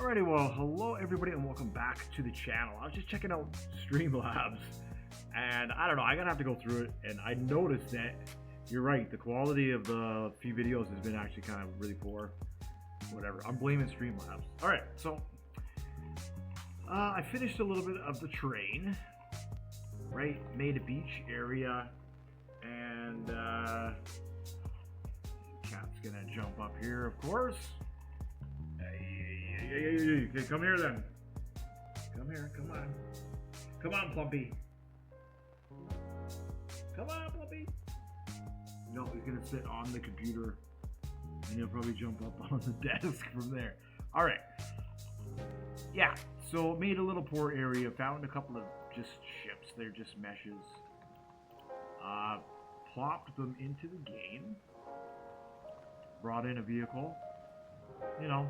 Alrighty, well, hello everybody and welcome back to the channel. I was just checking out Streamlabs, and I don't know, I'm gonna have to go through it, and I noticed that you're right, the quality of the few videos has been actually kind of really poor. Whatever, I'm blaming Streamlabs. Alright, so I finished a little bit of the train, right? Made a beach area, and cat's gonna jump up here, of course. Hey, come here then. Come here, come on. Come on, Plumpy. Come on, Plumpy. No, he's gonna sit on the computer and he'll probably jump up on the desk from there. Alright. Yeah, so made a little poor area, found a couple of just ships, they're just meshes. Plopped them into the game. Brought in a vehicle. You know,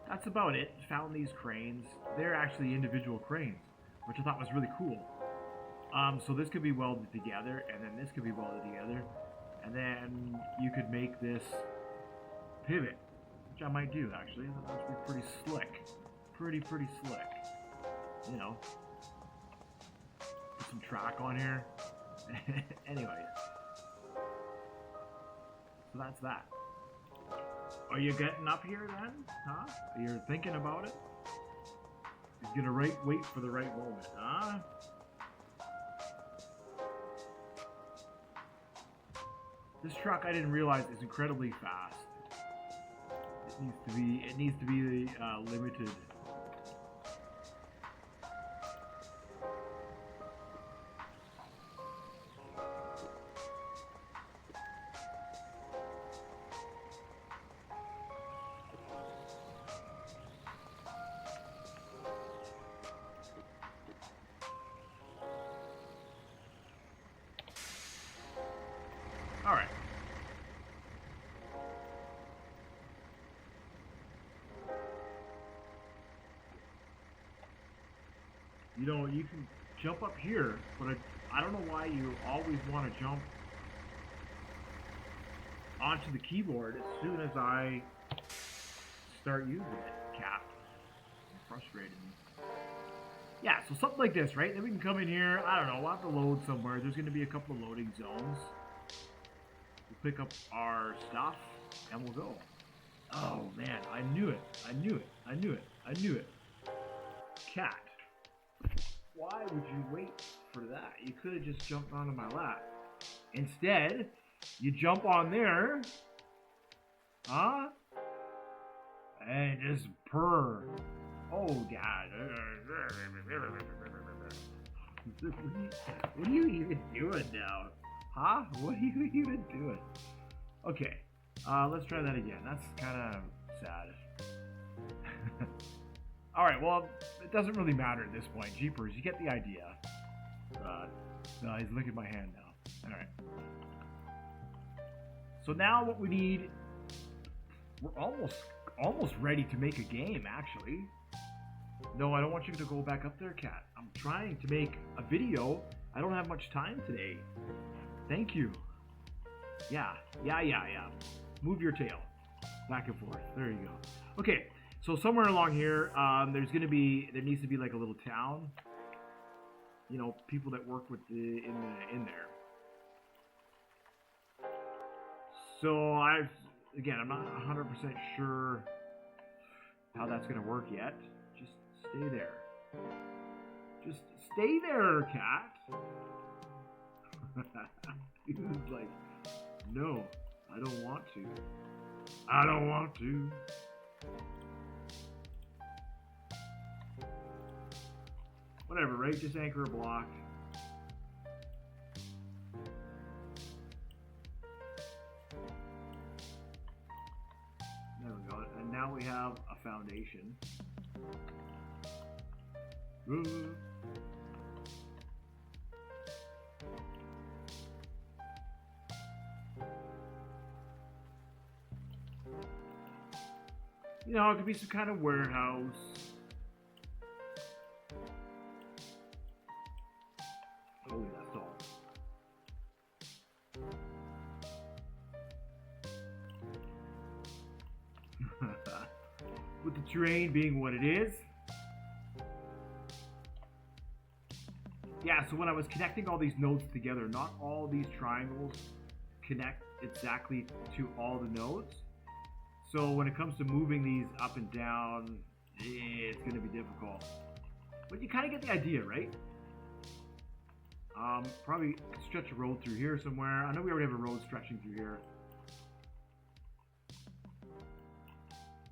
that's about it. Found these cranes. They're actually individual cranes, which I thought was really cool. So this could be welded together, and then this could be welded together, and then you could make this pivot, which I might do actually. I thought that would be pretty slick. Pretty slick. You know, put some track on here. Anyways, so that's that. Are you getting up here then? Huh? You're thinking about it? You're gonna wait for the right moment, huh? This truck, I didn't realize, is incredibly fast. It needs to be limited. All right. You know, you can jump up here, but I don't know why you always want to jump onto the keyboard as soon as I start using it. Cat. It's frustrating me. Yeah, so something like this, right? Then we can come in here. I don't know. We'll have to load somewhere. There's going to be a couple of loading zones. We'll pick up our stuff, and we'll go. Oh, man. I knew it. I knew it. I knew it. I knew it. Cat. Why would you wait for that? You could have just jumped onto my lap. Instead, you jump on there. Huh? And just purr. Oh, God. What are you even doing now? Huh? What are you even doing? Okay. Let's try that again. That's kind of sad. Alright, well, it doesn't really matter at this point. Jeepers, you get the idea. No, he's looking at my hand now. Alright. So now what we need... We're almost ready to make a game, actually. No, I don't want you to go back up there, Cat. I'm trying to make a video. I don't have much time today. Thank you. Yeah. Move your tail. Back and forth. There you go. Okay, so somewhere along here, there needs to be like a little town. You know, people that work with in there. So I'm not 100% sure how that's gonna work yet. Just stay there. Just stay there, Cat. He was like, no, I don't want to. I don't want to. Whatever, right? Just anchor a block. There we go. And now we have a foundation. Ooh. You know, it could be some kind of warehouse. Oh, that's all. with the terrain being what it is. Yeah, so when I was connecting all these nodes together, not all these triangles connect exactly to all the nodes. So when it comes to moving these up and down, it's going to be difficult. But you kind of get the idea, right? Probably stretch a road through here somewhere. I know we already have a road stretching through here.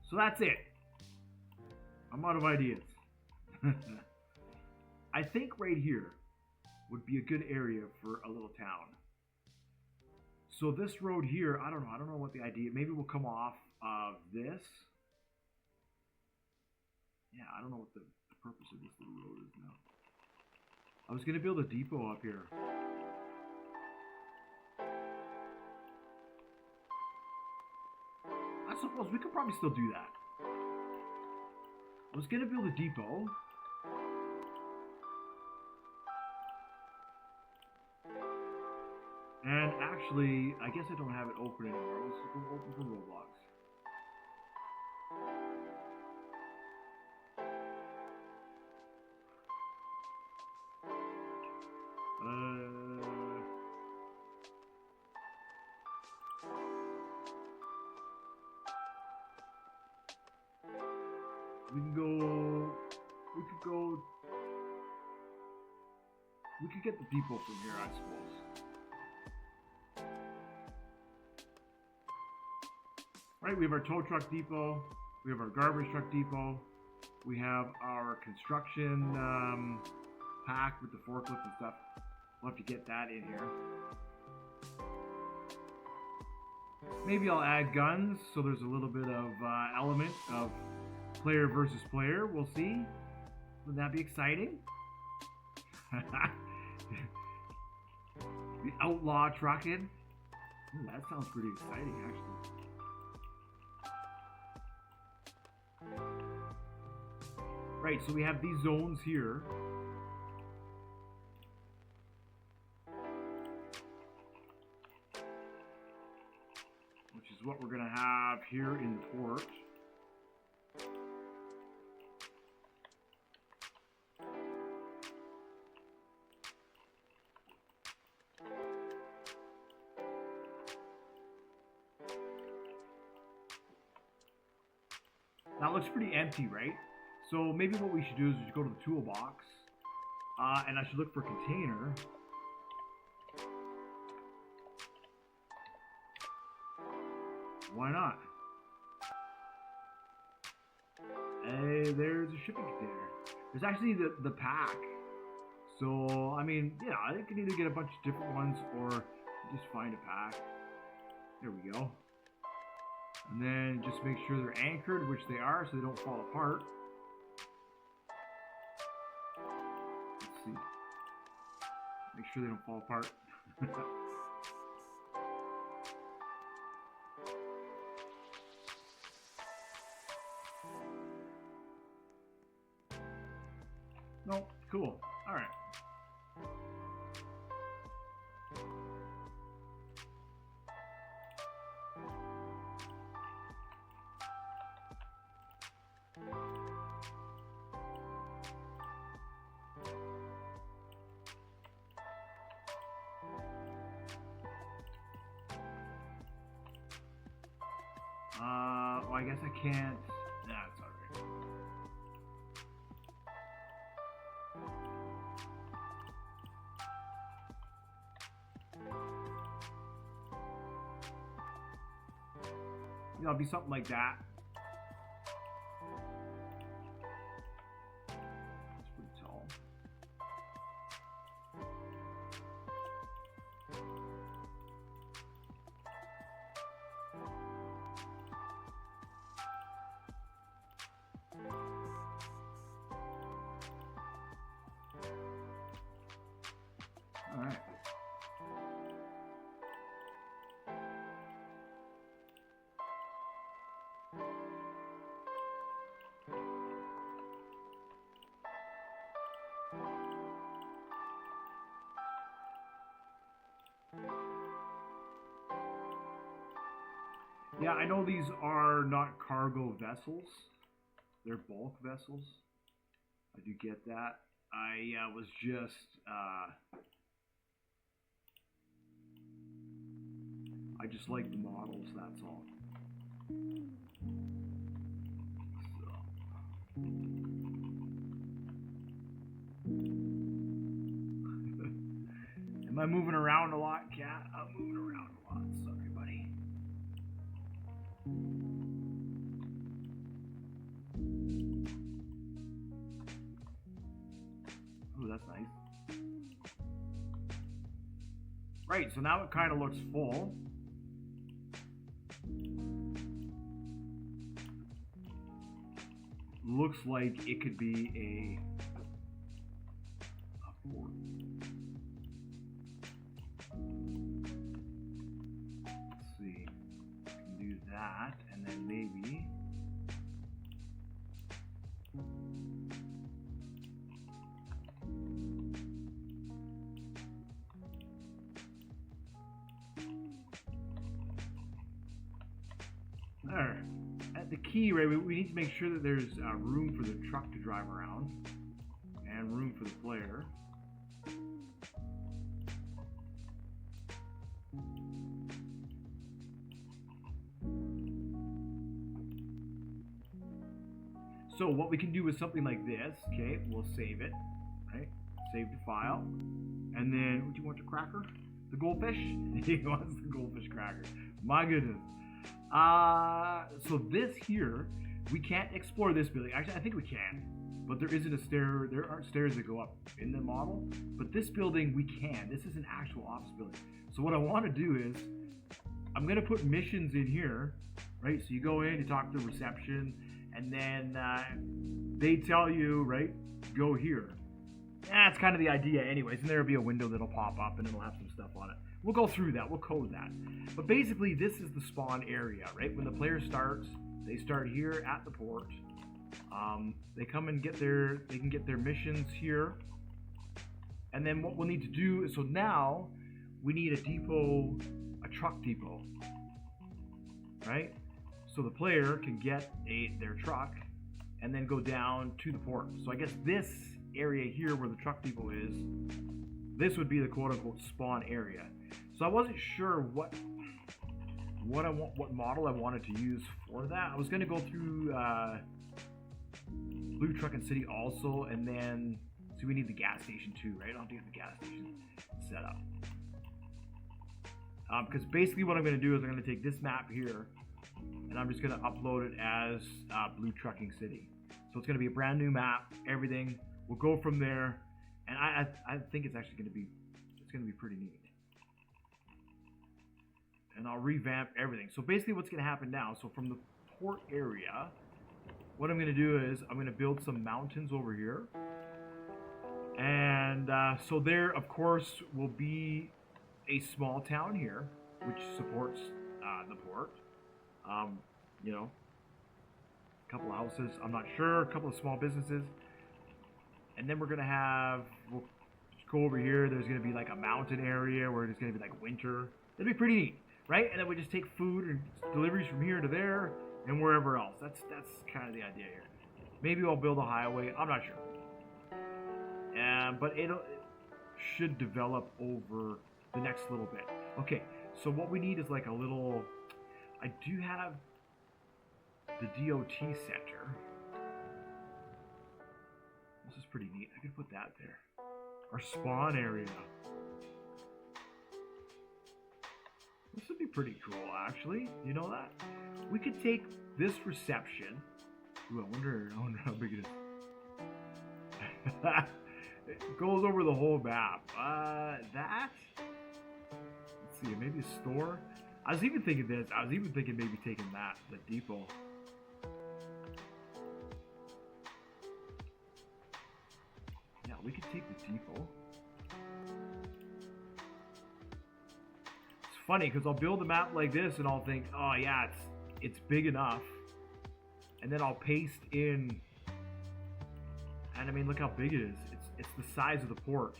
So that's it. I'm out of ideas. I think right here would be a good area for a little town. So this road here, I don't know what the idea, maybe we'll come off of this. Yeah, I don't know what the purpose of this little road is now. I was gonna build a depot up here. I suppose we could probably still do that. I was gonna build a depot. And actually, I guess I don't have it open anymore. Let's go open for Roblox. We could get the depot from here, I suppose. Right, we have our tow truck depot, we have our garbage truck depot, we have our construction pack with the forklift and stuff. We'll have to get that in here. Maybe I'll add guns, so there's a little bit of element of player versus player. We'll see. Wouldn't that be exciting? The outlaw trucking. Ooh, that sounds pretty exciting, actually. Right, so we have these zones here. Which is what we're going to have here in the port. That looks pretty empty, right? So maybe what we should do is we should go to the toolbox, and I should look for container. Why not? Hey, there's a shipping container. There's actually the pack. So, I mean, yeah, I can either get a bunch of different ones or just find a pack. There we go. And then just make sure they're anchored, which they are, so they don't fall apart. Let's see. Make sure they don't fall apart. No, cool. All right. Well, I guess I can't. Nah, it's alright. You know, it'll be something like that. That's pretty tall. All right. Yeah, I know these are not cargo vessels. they're bulk vessels. I do get that. I was just I just like the models, that's all. So. Am I moving around a lot, cat? I'm moving around a lot. Sorry, buddy. Oh, that's nice. Right, so now it kind of looks full. Looks like it could be a port. Let's see. I can do that, and then maybe. Alright. At the key, right, we need to make sure that there's room for the truck to drive around and room for the player. So what we can do is something like this. Okay, we'll save it, right? Save the file. And then, what do you want, the cracker? The goldfish? He wants the goldfish cracker. My goodness. So this here, we can't explore this building. Actually, I think we can, but there isn't a stair. There aren't stairs that go up in the model. But this building, we can. This is an actual office building. So what I want to do is, I'm going to put missions in here, right? So you go in, you talk to reception, and then they tell you, right, go here. That's kind of the idea anyways, and there'll be a window that'll pop up and it'll have some stuff on it. We'll go through that, we'll code that. But basically this is the spawn area, right? When the player starts, they start here at the port. They come and they can get their missions here. And then what we'll need to do is, so now we need a depot, a truck depot, right? So the player can get their truck and then go down to the port. So I guess this area here where the truck depot is, this would be the quote-unquote spawn area. So I wasn't sure what model I wanted to use for that. I was going to go through Blue Truck and City also, and then so we need the gas station too, right? I'll have to get the gas station set up. Because basically what I'm going to do is I'm going to take this map here and I'm just going to upload it as Blue Trucking City. So it's going to be a brand new map, everything. We'll go from there, and I think it's actually going to be pretty neat. And I'll revamp everything. So basically what's going to happen now, so from the port area, what I'm going to do is I'm going to build some mountains over here. And so there, of course, will be a small town here, which supports the port. You know, a couple of houses, I'm not sure, a couple of small businesses. And then we're going to have, we'll go over here, there's going to be like a mountain area where it's going to be like winter. It'll be pretty neat, right? And then we just take food and deliveries from here to there and wherever else. That's kind of the idea here. Maybe I'll build a highway, I'm not sure. But it should develop over the next little bit. Okay, so what we need is like a little, I do have the DOT center. This is pretty neat. I could put that there. Our spawn area. This would be pretty cool, actually. You know that? We could take this reception. Ooh, I wonder how big it is. It goes over the whole map. That? Let's see, maybe a store. I was even thinking this. I was even thinking maybe taking that, the depot. Yeah, we could take the depot. It's funny because I'll build a map like this and I'll think, oh yeah, it's big enough. And then I'll paste in, and I mean, look how big it is. It's the size of the port.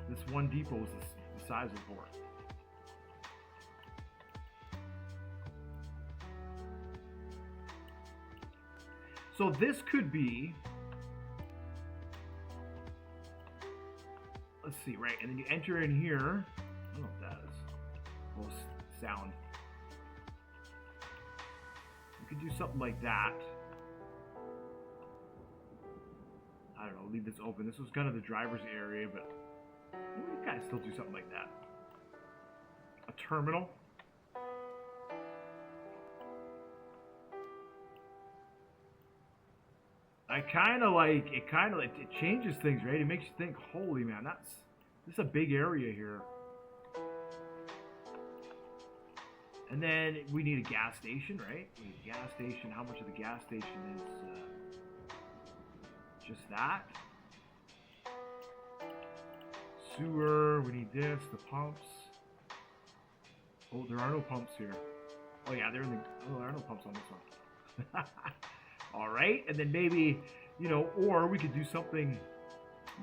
This one depot is the size of the port. So this could be, let's see, right, and then you enter in here. I don't know what that is. Oh, sound. You could do something like that. I don't know, leave this open. This was kind of the driver's area, but we can kind of still do something like that. A terminal. I kind of like it. It changes things, right? It makes you think, holy man, this is a big area here. And then we need a gas station, right? We need a gas station. How much of the gas station is just that? Sewer. We need this. The pumps. Oh, there are no pumps here. Oh yeah, they're in the. Oh, there are no pumps on this one. All right, and then maybe, you know, or we could do something.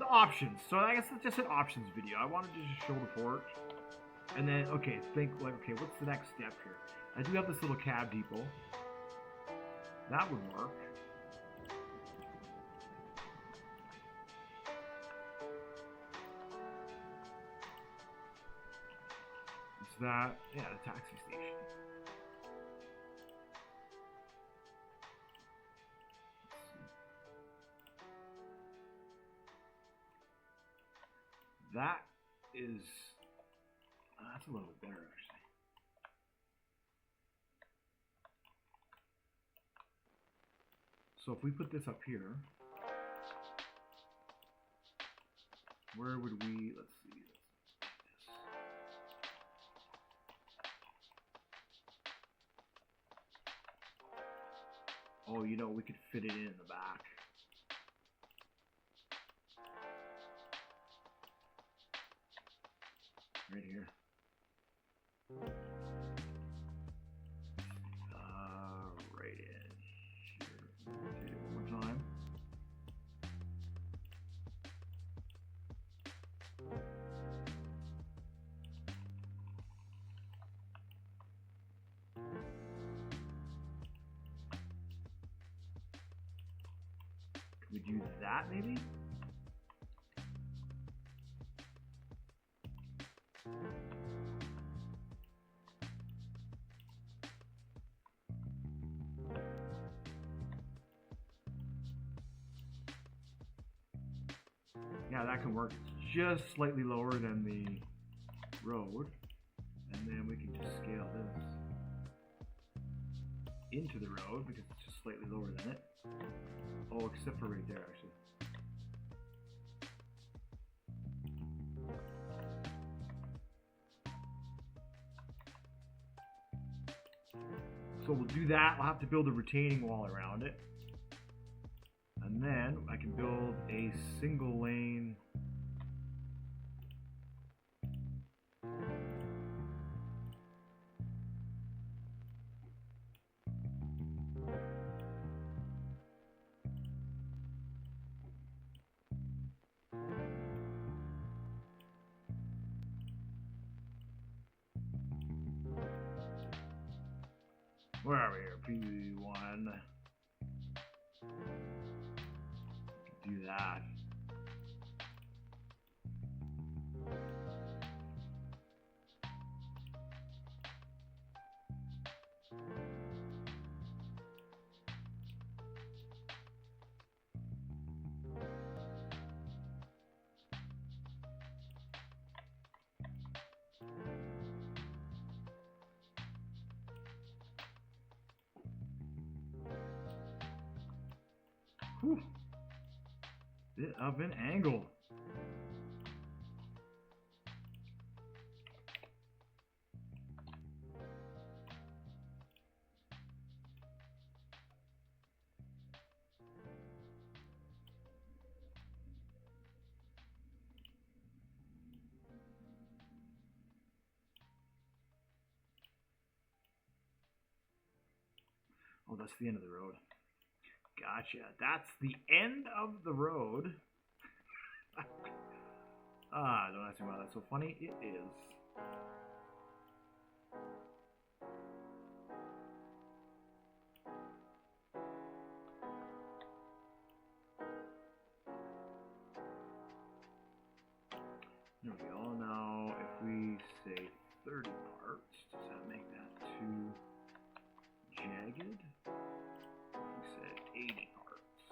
The options. So I guess it's just an options video. I wanted to just show the port. And then, okay, think like, okay, what's the next step here? I do have this little cab depot. That would work. Is that, yeah, the taxi station. That is, that's a little bit better actually. So if we put this up here, where would we, let's see, this. Oh, you know, we could fit it in the back. Right here. Right in here. Okay, one more time. Can we do that maybe? Yeah, that can work. It's just slightly lower than the road. And then we can just scale this into the road because it's just slightly lower than it. Oh, except for right there, actually. So we'll do that. I'll have to build a retaining wall around it. And then I can build a single lane. Where are we here? P1. Do that. Whew. Bit of an angle. Oh, that's the end of the road. Gotcha. That's the end of the road. Don't ask me why that's so funny. It is. There we go. Now, if we say 30 parts, does that make that too jagged? We said 80 parts.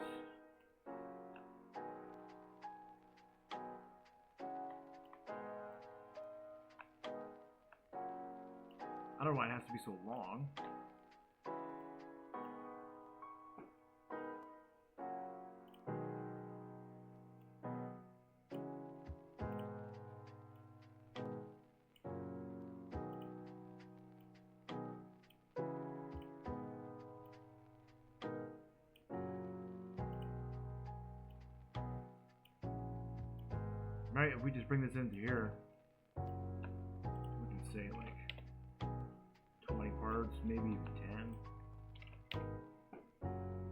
I don't know why it has to be so long. Right, if we just bring this into here, we can say like 20 parts, maybe even 10.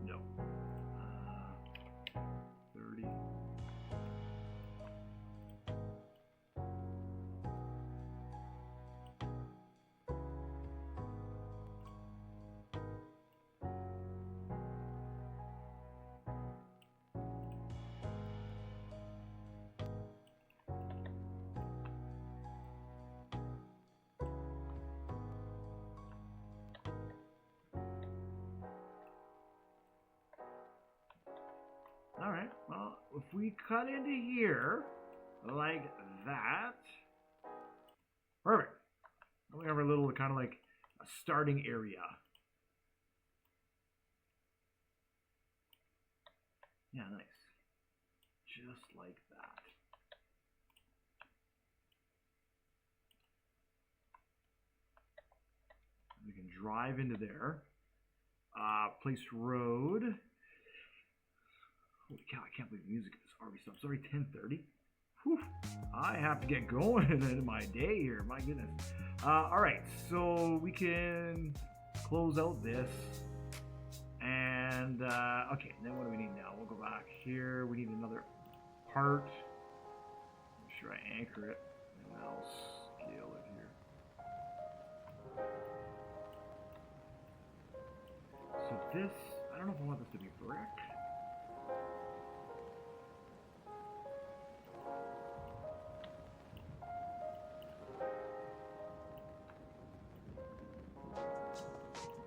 No. 30. Alright, well, if we cut into here, like that, perfect. Then we have our little kind of like a starting area. Yeah, nice. Just like that. We can drive into there. Place road. Holy cow, I can't believe the music is already stopped. It's already 10:30. Whew. I have to get going in my day here. My goodness. Alright, so we can close out this. And, okay, then what do we need now? We'll go back here. We need another part. Make sure I anchor it. And I'll scale it here. So this, I don't know if I want this to be brick.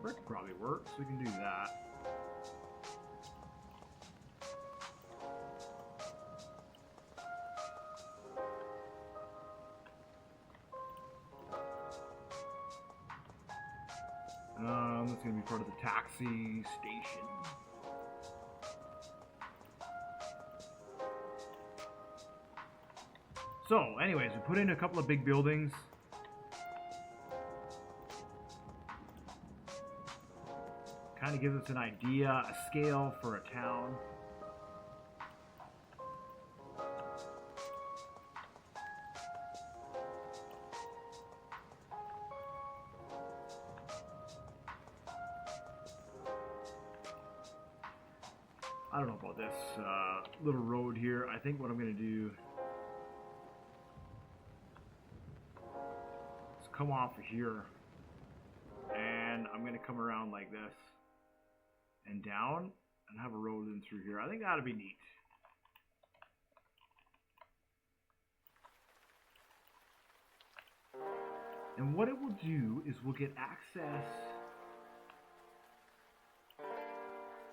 Brick probably works, we can do that. That's going to be part of the taxi station. So, anyways, we put in a couple of big buildings. Kind of gives us an idea, a scale for a town. I don't know about this little road here. I think what I'm going to do is come off of here, and I'm going to come around like this and down and have a road in through here. I think that'd be neat. And what it will do is we'll get access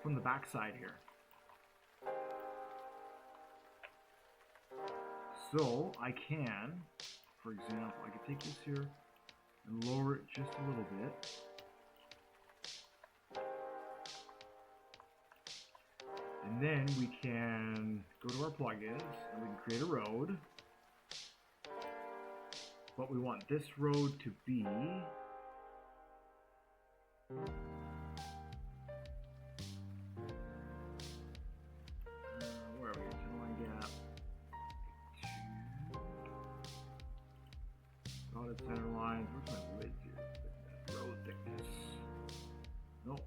from the backside here. So I can, for example, I could take this here and lower it just a little bit. And then we can go to our plugins and we can create a road. But we want this road to be where are we? Center line gap. Dotted center lines. Where's my width here? Road thickness. Nope.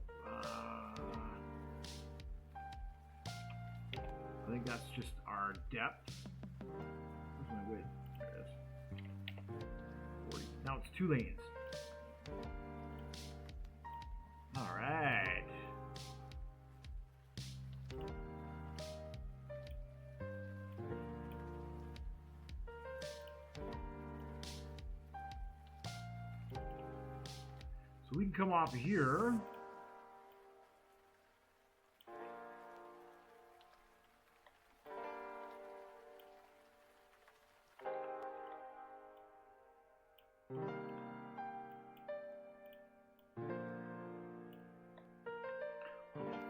I think that's just our depth. Where's my width? There it is. 40. Now it's 2 lanes. Alright. So we can come off of here.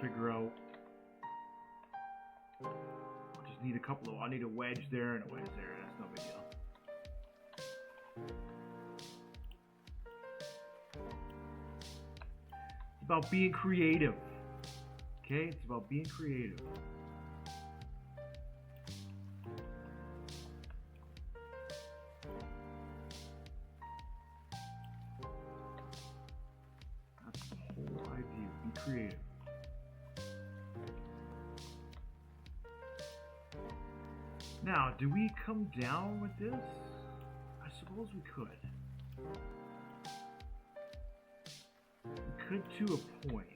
Figure out. I just need a couple of. I need a wedge there and a wedge there. That's no big deal. It's about being creative. Okay, it's about being creative. That's the whole idea. Be creative. Now, do we come down with this? I suppose we could. We could to a point.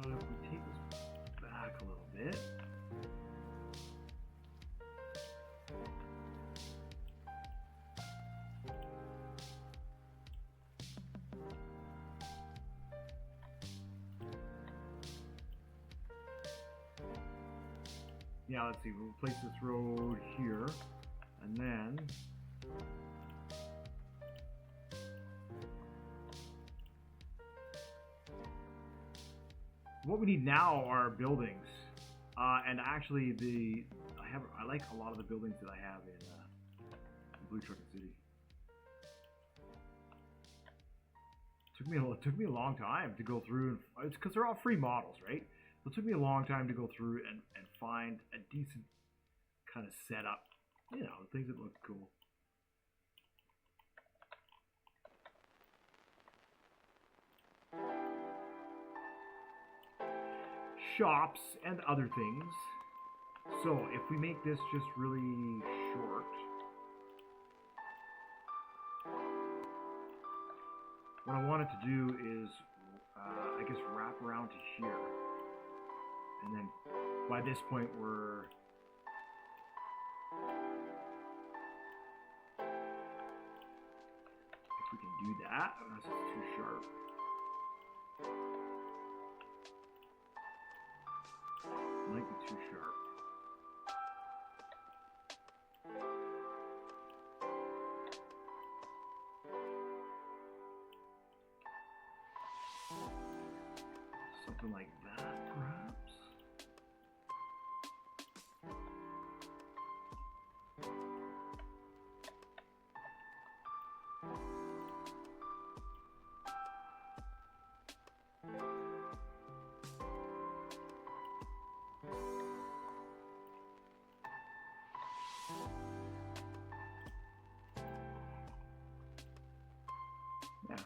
If we take this back a little bit. Yeah, let's see, we'll place this road here, and then what we need now are buildings, and actually I like a lot of the buildings that I have in Blue Trucking City. It took me a long time to go through. It's because they're all free models, right? So it took me a long time to go through and find a decent kind of setup. You know, things that look cool. Shops and other things. So if we make this just really short, what I wanted to do is, I guess, wrap around to here. And then by this point we're if we can do that, unless it's too sharp. Might be too sharp. Something like that, perhaps. Yeah,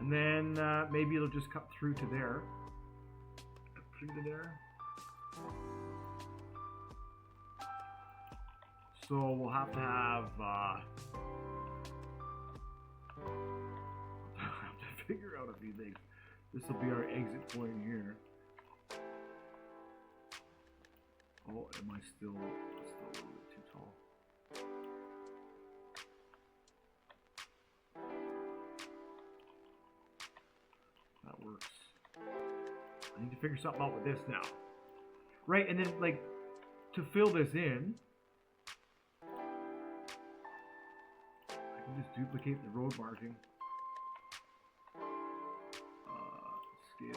and then maybe it'll just cut through to there. Through to there. So we'll have to have figure out a few things. This will be our exit point here. Oh, am I still a little bit too tall? That works. I need to figure something out with this now. Right, and then, like, to fill this in, I can just duplicate the road marking. Scale it.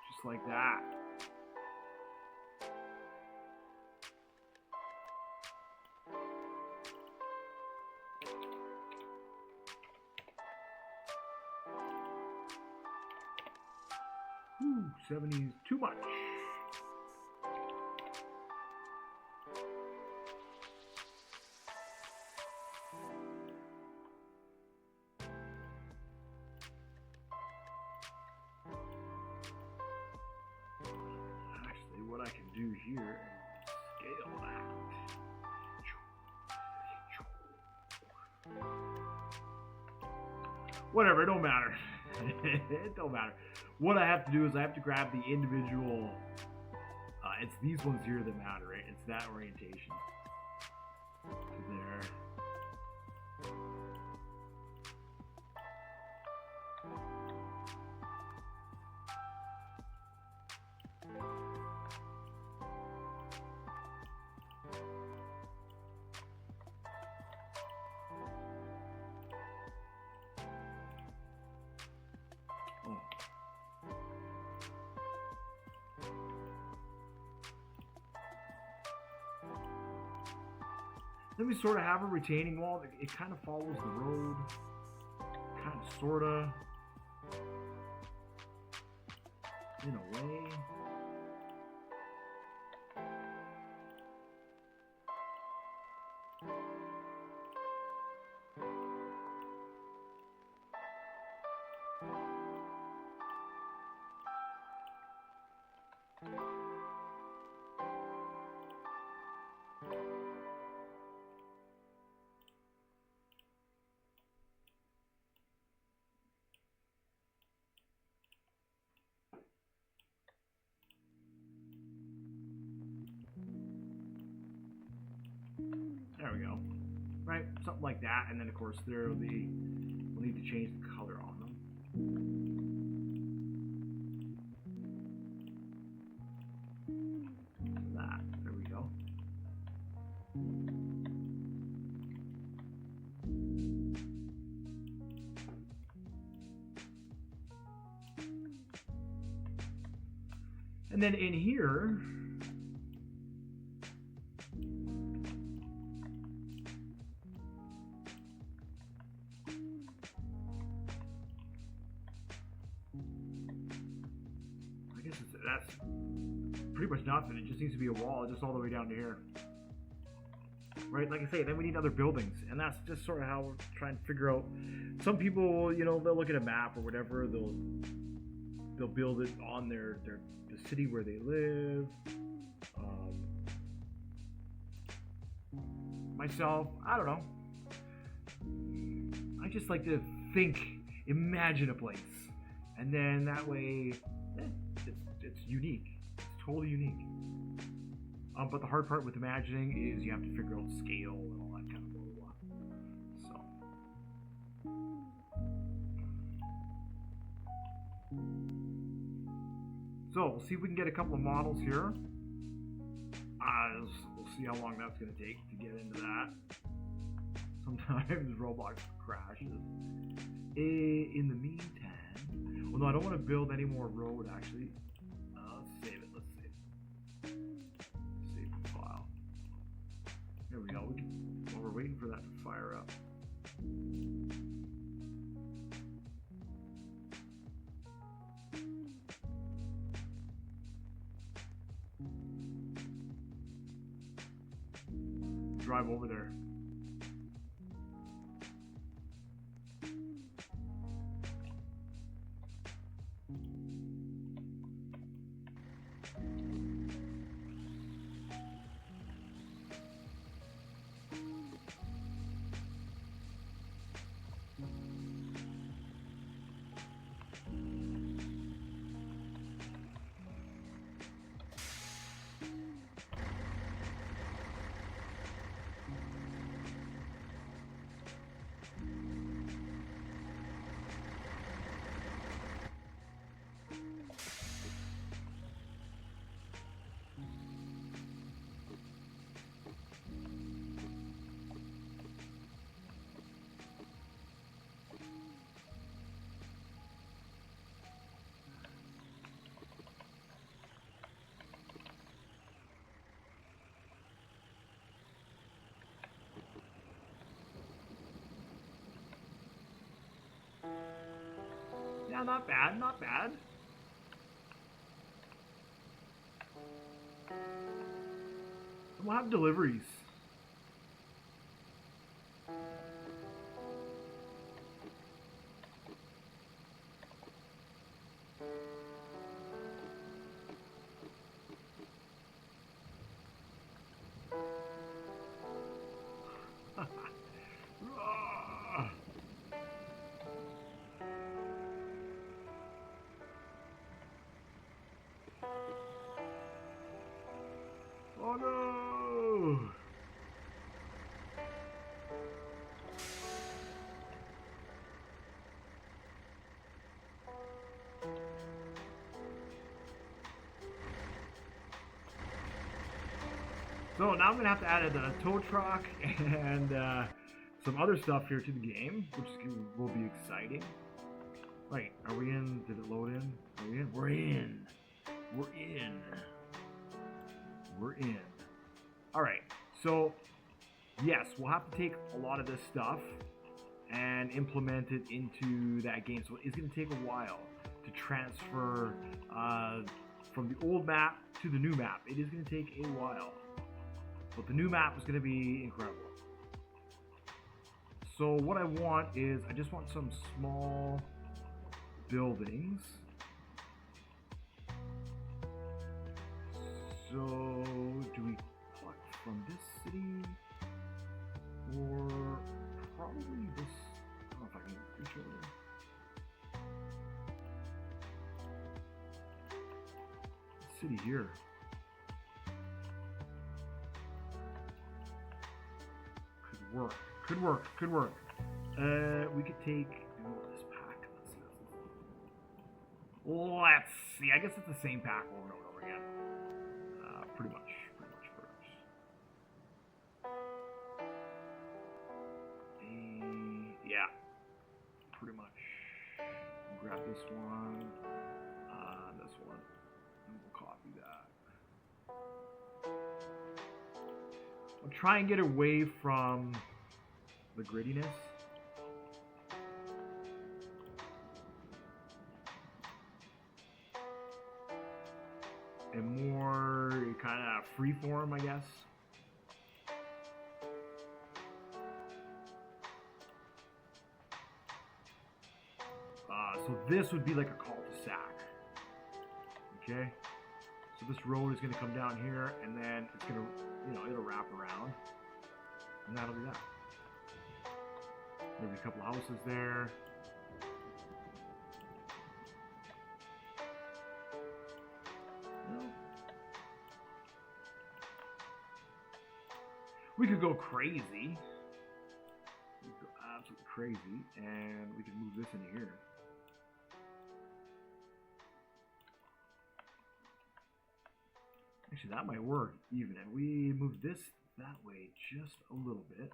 Just like that. Ooh, 70 is too much. Actually, what I can do here is scale that. Whatever, it don't matter. It don't matter. What I have to do is I have to grab the individual. It's these ones here that matter, right? It's that orientation. To there. Then we sort of have a retaining wall. It kind of follows the road. Kind of, sort of. In a way. There we go. Right, something like that, and then of course we'll need to change the color on them. That, there we go. And then in here, that's pretty much nothing. It just needs to be a wall, just all the way down to here. Right, like I say, then we need other buildings, and that's just sort of how we're trying to figure out. Some people, you know, they'll look at a map or whatever, they'll build it on the city where they live. Myself, I don't know. I just like to imagine a place, and then that way, it's unique. It's totally unique. But the hard part with imagining is you have to figure out scale and all that kind of blah, blah, blah. So we'll see if we can get a couple of models here. We'll see how long that's going to take to get into that. Sometimes Roblox crashes. In the meantime, well, no, I don't want to build any more road actually. Let's save it. Let's save it. Save the file. There we go. While we're waiting for that to fire up. Drive over there. Yeah, not bad, not bad. We'll have deliveries. So now I'm gonna have to add a tow truck and some other stuff here to the game, which will be exciting. Wait, are we in? Did it load in? Are we in? We're in. We're in. We're in. All right. So yes, we'll have to take a lot of this stuff and implement it into that game. So it's going to take a while to transfer from the old map to the new map. It is going to take a while, but the new map is going to be incredible. So what I want is, I just want some small buildings. So do we pluck from this city or probably this? I don't know if I can reach over there. City here. Could work. Could work. Could work. We could take this pack. Let's see. I guess it's the same pack over and over again. Pretty much works. Yeah. Pretty much. Grab this one. This one. And we'll copy that. I'll try and get away from the grittiness. And more kind of freeform, I guess. So this would be like a cul-de-sac. Okay? So this road is going to come down here, and then it's going to, it'll wrap around. And that'll be that. Maybe a couple houses there. We could go crazy. We could go absolutely crazy, and we could move this into here. Actually, that might work even, and we move this that way just a little bit.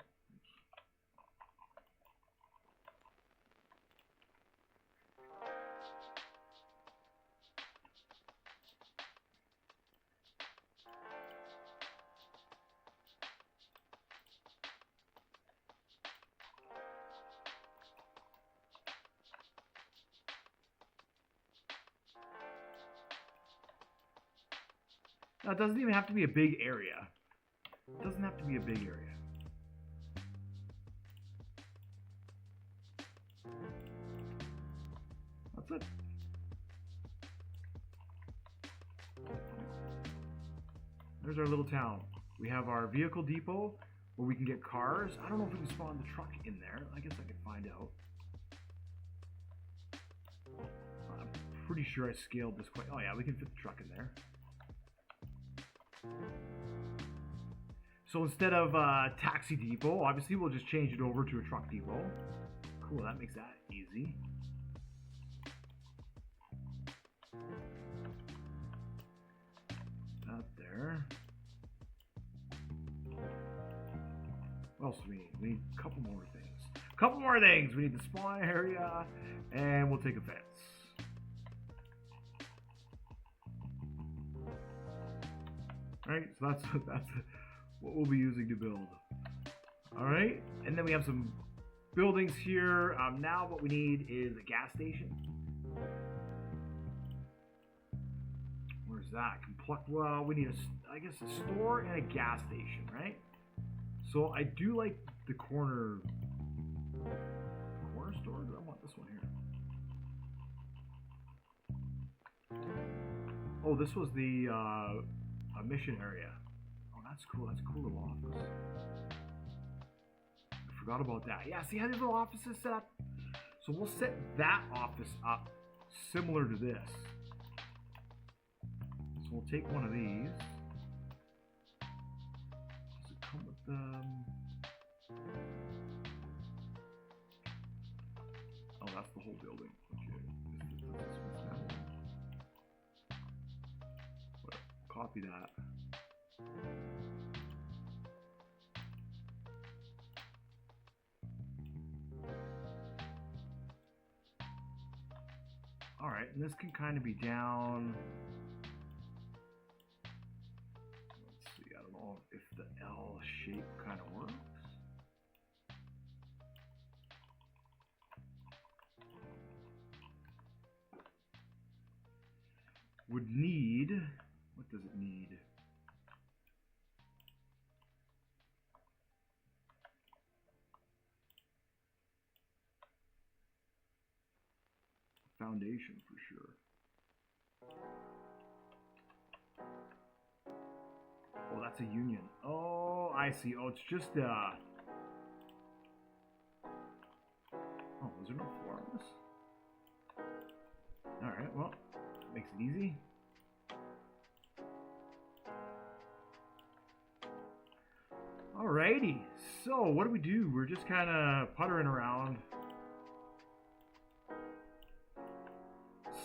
Now, it doesn't even have to be a big area. It doesn't have to be a big area. That's it. There's our little town. We have our vehicle depot where we can get cars. I don't know if we can spawn the truck in there. I guess I can find out. I'm pretty sure I scaled this quite... Oh yeah, we can fit the truck in there. So instead of taxi depot, obviously we'll just change it over to a truck depot. Cool, that makes that easy. That there. What else do we need? We need a couple more things. Couple more things! We need the spawn area, and we'll take a fence. Alright, so that's what we'll be using to build. Alright, and then we have some buildings here. Now what we need is a gas station. Where's that? Well, we need I guess a store and a gas station, right? So I do like the corner store. Do I want this one here? Oh, this was the a mission area. Oh, that's cool. That's a cool little office. I forgot about that. Yeah, see how these little offices set up? So we'll set that office up similar to this. So we'll take one of these. Does it come with Oh, that's the whole building. Okay. This one's that one. Copy that. All right, and this can kind of be down. Let's see, I don't know if the L shape kind of works. Would need, what does it need? Foundation for sure. Oh, that's a union. Oh, I see. Oh, it's just oh, was there no floor on this? Alright, well, makes it easy. Alrighty, so what do we do? We're just kind of puttering around.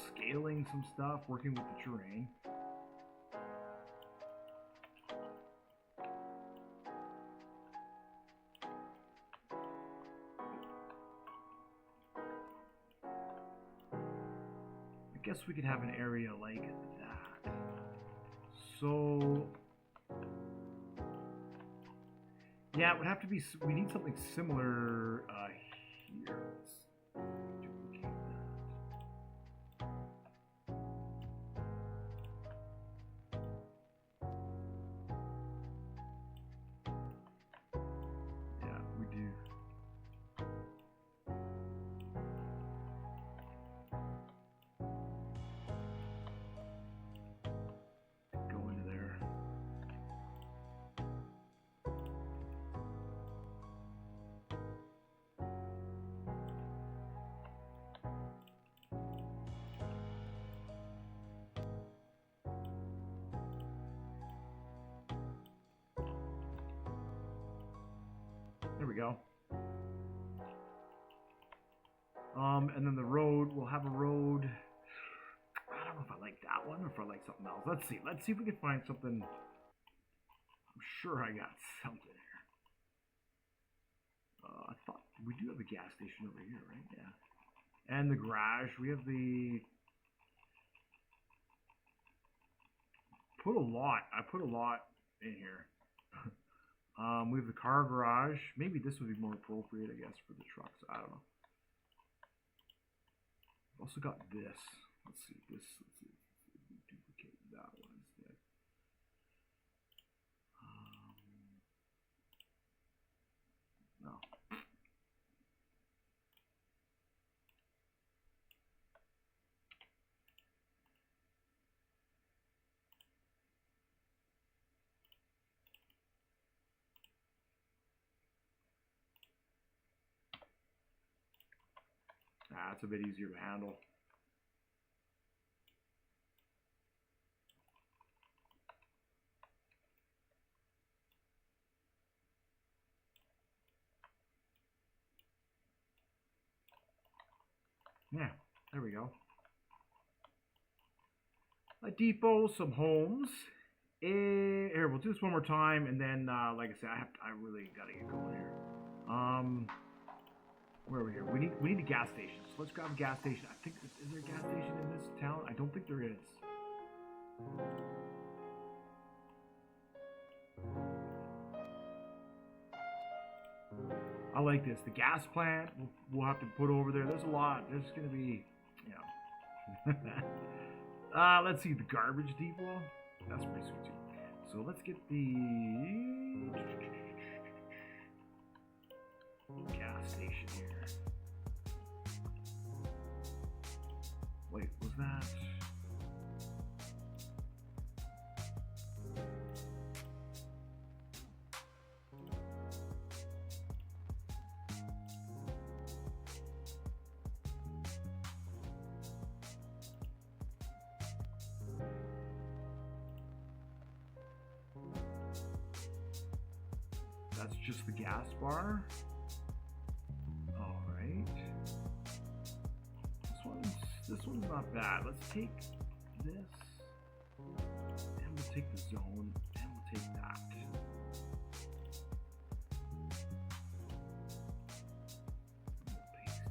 Scaling some stuff, working with the terrain. I guess we could have an area like that. So, yeah, it would have to be, we need something similar here. Let's duplicate that. Yeah, we do. Go into there. There we go. And then the road, we'll have a road. I don't know if I like that one or if I like something else. Let's see. Let's see if we can find something. I'm sure I got something here. I thought we do have a gas station over here, right? Yeah. And the garage. We have the... I put a lot in here. We have the car garage. Maybe this would be more appropriate, I guess, for the trucks. I don't know. I've also got this. Let's see this. Let's see if we duplicate that one instead. No. It's a bit easier to handle. Yeah, there we go. A depot, some homes. Here, we'll do this one more time, and then, like I said, I really gotta get going here. Where are we here? We need a gas station. So let's grab a gas station. I think, is there a gas station in this town? I don't think there is. I like this. The gas plant, we'll have to put over there. There's a lot. There's going to be, you know. Let's see, the garbage depot. That's pretty sweet too. So let's get the gas station here. Wait, was that? That's just the gas bar. All right. This one's not bad. Let's take this, and we'll take the zone, and we'll take that. We'll paste it.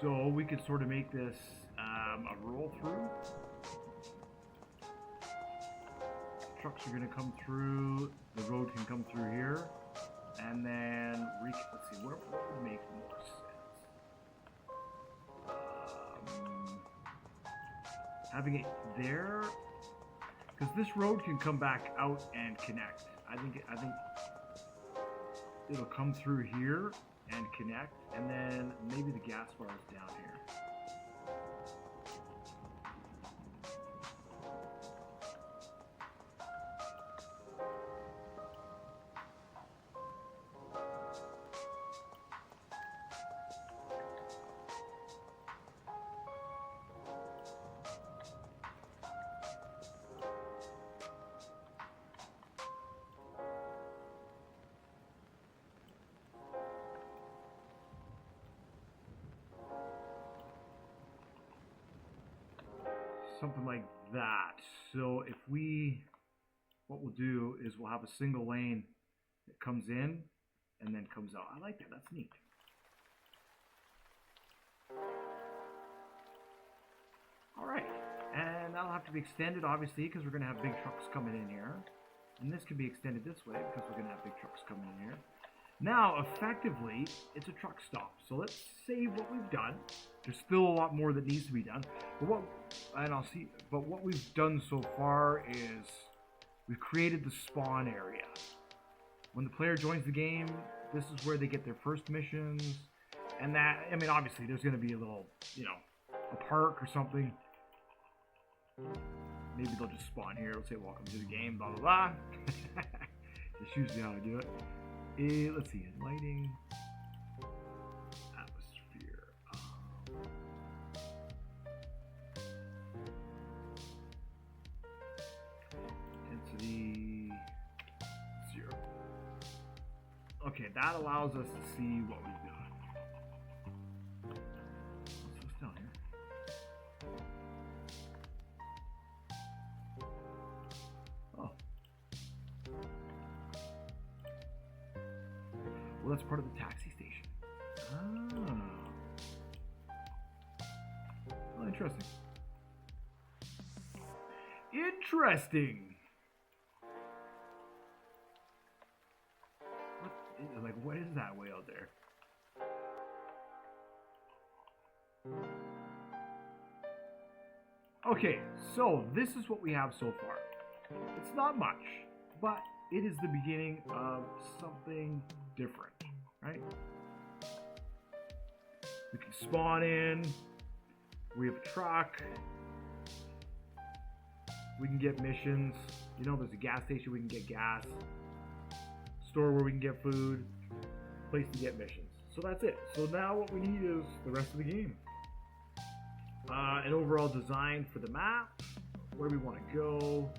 So we could sort of make this a roll through. Trucks are going to come through. The road can come through here. And then, let's see, what would make more sense? Having it there, because this road can come back out and connect. I think it'll come through here and connect, and then maybe the gas bar is down here. Something like that. So if what we'll do is we'll have a single lane that comes in and then comes out. I like that. That's neat. All right. And that'll have to be extended, obviously, because we're going to have big trucks coming in here. And this can be extended this way because we're going to have big trucks coming in here. Now, effectively, it's a truck stop. So let's save what we've done. There's still a lot more that needs to be done. But what we've done so far is we've created the spawn area. When the player joins the game, this is where they get their first missions. And that, I mean, obviously, there's going to be a little, a park or something. Maybe they'll just spawn here. It'll say, welcome to the game, blah, blah, blah. That's usually how I do it. Let's see, lighting, atmosphere. Intensity 0. Okay, that allows us to see what we've done. What's this down here? Oh. Well, that's part of the taxi station. Oh, interesting. Interesting. What is that way out there? Okay, so this is what we have so far. It's not much, but it is the beginning of something different, right? We can spawn in. We have a truck. We can get missions. There's a gas station, we can get gas. Store where we can get food. Place to get missions. So that's it. So now what we need is the rest of the game. An overall design for the map. Where we want to go.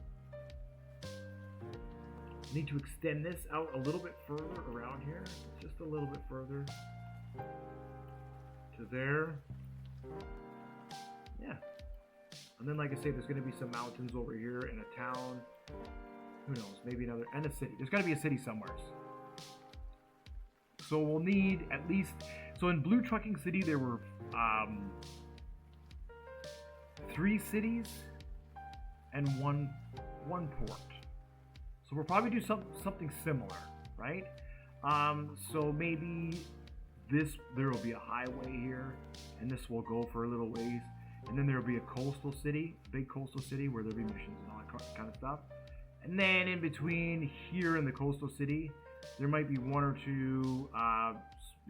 Need to extend this out a little bit further around here. Just a little bit further. To there. Yeah. And then, like I say, there's going to be some mountains over here in a town. Who knows? Maybe another. And a city. There's got to be a city somewhere. So we'll need at least. So in Blue Trucking City, there were 3 cities and one port. So we'll probably do something similar, right? So maybe there will be a highway here, and this will go for a little ways. And then there will be a coastal city, big coastal city, where there'll be missions and all that kind of stuff. And then in between here and the coastal city, there might be 1 or 2,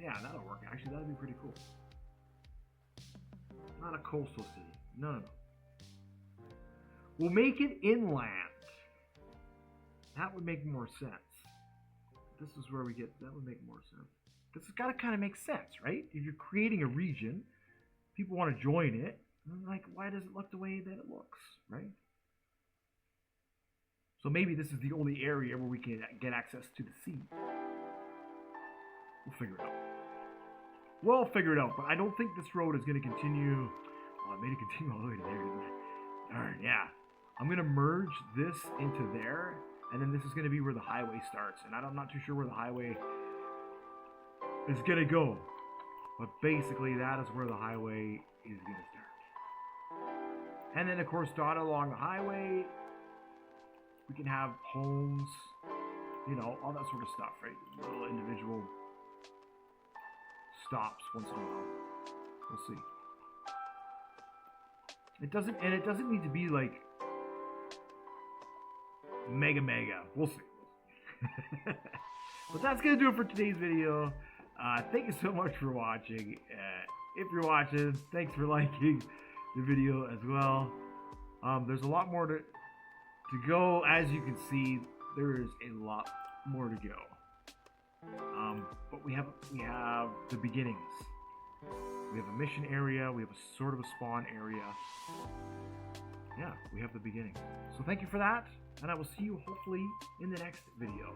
yeah, that'll work. Actually, that'd be pretty cool. Not a coastal city. No. We'll make it inland. That would make more sense. This is where that would make more sense. This has got to kind of make sense, right? If you're creating a region, people want to join it. Like, why does it look the way that it looks, right? So maybe this is the only area where we can get access to the sea. We'll figure it out. We'll figure it out, but I don't think this road is going to continue. Oh, I made it continue all the way to there, didn't I? Darn, yeah. I'm going to merge this into there, and then this is going to be where the highway starts. And I'm not too sure where the highway is going to go. But basically, that is where the highway is going to start. And then, of course, dotted along the highway, we can have homes, you know, all that sort of stuff, right? Little individual stops once in a while. We'll see. It doesn't need to be like mega. We'll see. But that's gonna do it for today's video. Thank you so much for watching. If you're watching, thanks for liking the video as well. There's a lot more to go. As you can see, there is a lot more to go. But we have the beginnings. We have a mission area. We have a sort of a spawn area. Yeah, we have the beginning. So thank you for that, and I will see you hopefully in the next video.